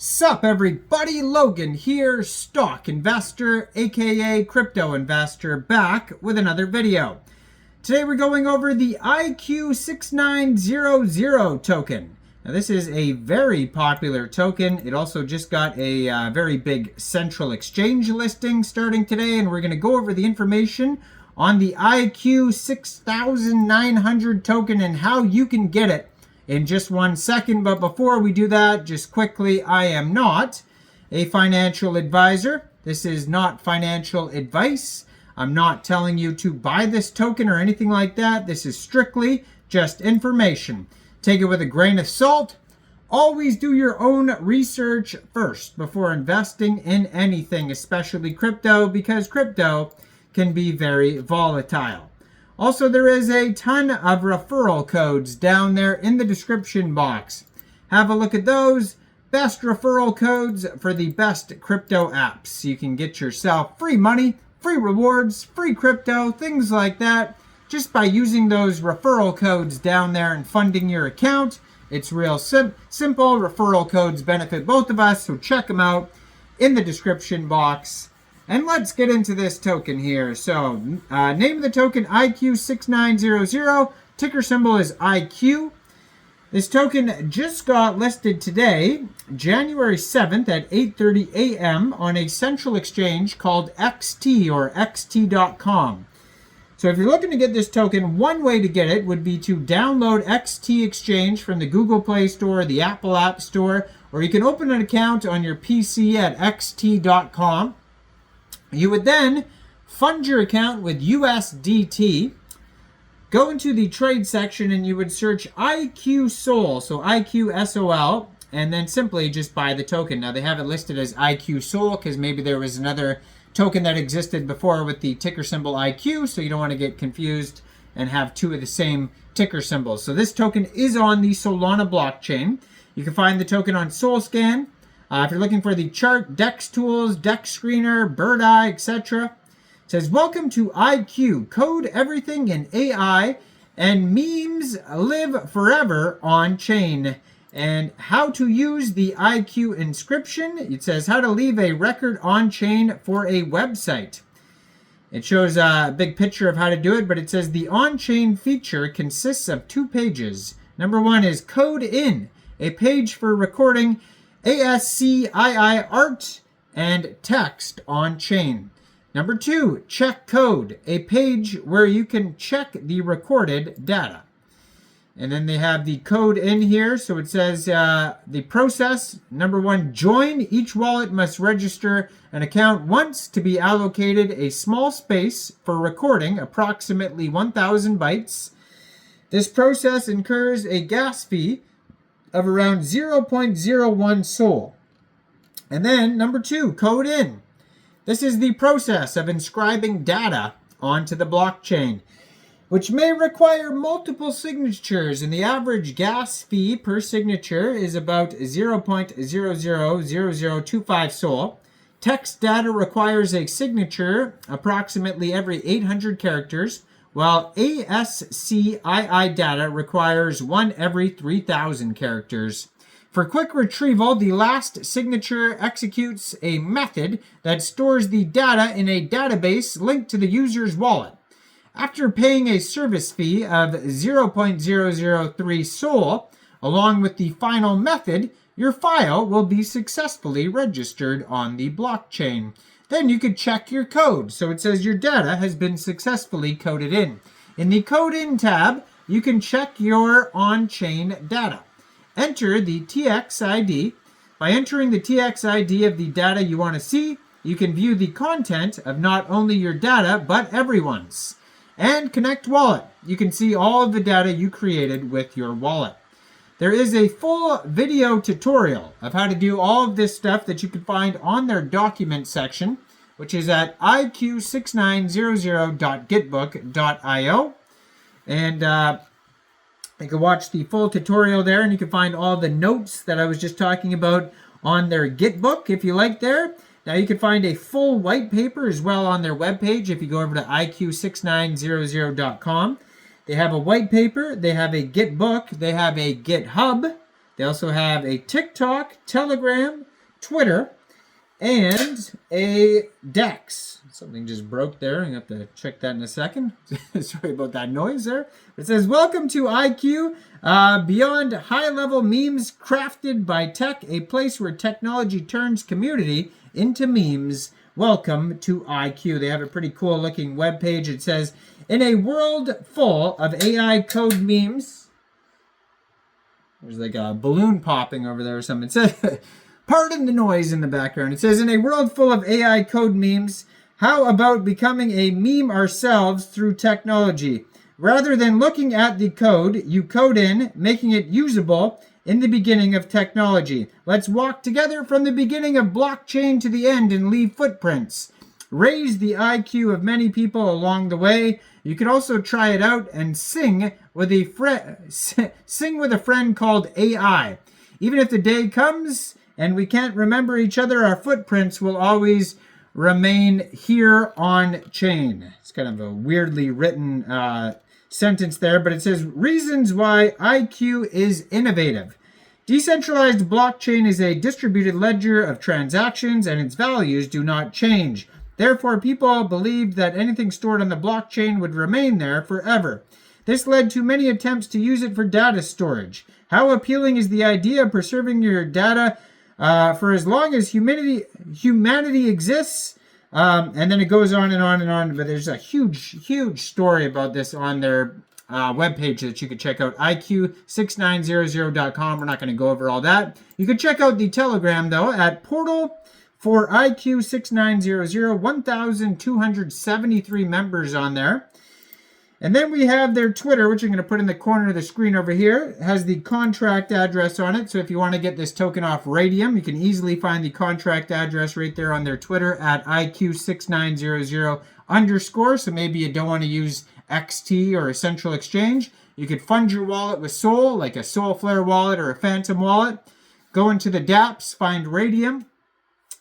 Sup everybody, Logan here, stock investor, aka crypto investor, back with another video. Today we're going over the IQ6900 token. Now this is a very popular token. It also just got a very big central exchange listing starting today, and we're going to go over the information on the IQ6900 token and how you can get it in just 1 second. But before we do that, just quickly, I am not a financial advisor. This is not financial advice. I'm not telling you to buy this token or anything like that. This is strictly just information. Take it with a grain of salt. Always do your own research first before investing in anything, especially crypto, because crypto can be very volatile. Also, there is a ton of referral codes down there in the description box. Have a look at those. Best referral codes for the best crypto apps. You can get yourself free money, free rewards, free crypto, things like that, just by using those referral codes down there and funding your account. It's real simple. Referral codes benefit both of us, so check them out in the description box. And let's get into this token here. So, name of the token, IQ6900. Ticker symbol is IQ. This token just got listed today, January 7th at 8:30 a.m. on a central exchange called XT or XT.com. So if you're looking to get this token, one way to get it would be to download XT Exchange from the Google Play Store or the Apple App Store, or you can open an account on your PC at XT.com. You would then fund your account with USDT, go into the trade section, and you would search IQ Sol, so IQ SOL, and then simply just buy the token. Now they have it listed as IQ Sol because maybe there was another token that existed before with the ticker symbol IQ, so you don't want to get confused and have two of the same ticker symbols. So this token is on the Solana blockchain. You can find the token on SolScan. If you're looking for the chart, DEX tools, DEX screener, Bird Eye, etc. It says, welcome to IQ, code everything in AI, and memes live forever on chain. And how to use the IQ inscription. It says how to leave a record on chain for a website. It shows a big picture of how to do it, but it says the on-chain feature consists of 2 pages. Number 1 is code in, a page for recording ASCII art and text on chain. Number 2, check code, a page where you can check the recorded data. And then they have the code in here. So it says the process. Number 1, join. Each wallet must register an account once to be allocated a small space for recording approximately 1,000 bytes. This process incurs a gas fee of around 0.01 Sol. And then number 2, code in. This is the process of inscribing data onto the blockchain, which may require multiple signatures, and the average gas fee per signature is about 0.000025 Sol. Text data requires a signature approximately every 800 characters, while ASCII data requires one every 3,000 characters. For quick retrieval, the last signature executes a method that stores the data in a database linked to the user's wallet. After paying a service fee of 0.003 Sol, along with the final method, your file will be successfully registered on the blockchain. Then you could check your code. So it says your data has been successfully coded in. In the Code In tab, you can check your on-chain data. Enter the TX ID. By entering the TX ID of the data you want to see, you can view the content of not only your data, but everyone's. And connect wallet. You can see all of the data you created with your wallet. There is a full video tutorial of how to do all of this stuff that you can find on their document section, which is at iq6900.gitbook.io. And you can watch the full tutorial there, and you can find all the notes that I was just talking about on their Gitbook if you like there. Now you can find a full white paper as well on their webpage if you go over to iq6900.com. They have a white paper, they have a Gitbook, they have a GitHub, they also have a TikTok, Telegram, Twitter, and a DEX. Something just broke there. I have to check that in a second. Sorry about that noise there. It says, welcome to IQ, beyond high-level memes crafted by tech, a place where technology turns community into memes. Welcome to IQ. They have a pretty cool looking webpage. It says, in a world full of AI code memes, there's like a balloon popping over there or something. It says, pardon the noise in the background. It says, in a world full of AI code memes, how about becoming a meme ourselves through technology? Rather than looking at the code, you code in, making it usable in the beginning of technology. Let's walk together from the beginning of blockchain to the end and leave footprints. Raise the IQ of many people along the way. You can also try it out and sing with a friend called AI. Even if the day comes and we can't remember each other, our footprints will always remain here on chain. It's kind of a weirdly written sentence there, but it says, reasons why IQ is innovative. Decentralized blockchain is a distributed ledger of transactions and its values do not change. Therefore, people believed that anything stored on the blockchain would remain there forever. This led to many attempts to use it for data storage. How appealing is the idea of preserving your data for as long as humanity exists? And then it goes on and on and on, but there's a huge story about this on their webpage that you can check out, IQ6900.com. We're not going to go over all that. You can check out the Telegram, though, at portal for IQ6900, 1,273 members on there. And then we have their Twitter, which I'm going to put in the corner of the screen over here. It has the contract address on it. So if you want to get this token off Raydium, you can easily find the contract address right there on their Twitter at IQ6900_. So maybe you don't want to use XT or a central exchange. You could fund your wallet with Sol, like a Solflare wallet or a Phantom wallet. Go into the dApps, find Raydium.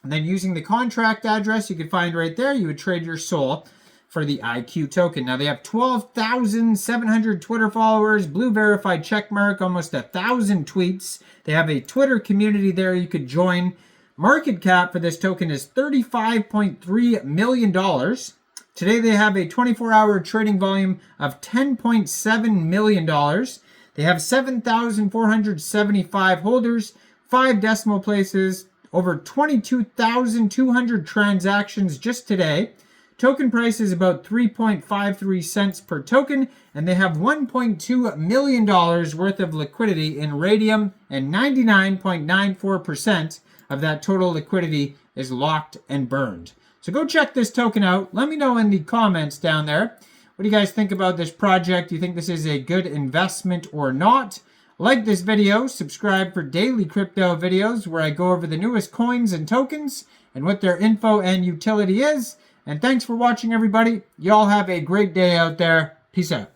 And then using the contract address you could find right there, you would trade your Sol for the IQ token. Now they have 12,700 Twitter followers, blue verified checkmark, almost 1,000 tweets. They have a Twitter community there you could join. Market cap for this token is $35.3 million. Today they have a 24-hour trading volume of $10.7 million. They have 7,475 holders, 5 decimal places, over 22,200 transactions just today. Token price is about 3.53 cents per token, and they have $1.2 million worth of liquidity in Raydium, and 99.94% of that total liquidity is locked and burned. So go check this token out. Let me know in the comments down there. What do you guys think about this project? Do you think this is a good investment or not? Like this video, subscribe for daily crypto videos where I go over the newest coins and tokens and what their info and utility is. And thanks for watching, everybody. Y'all have a great day out there. Peace out.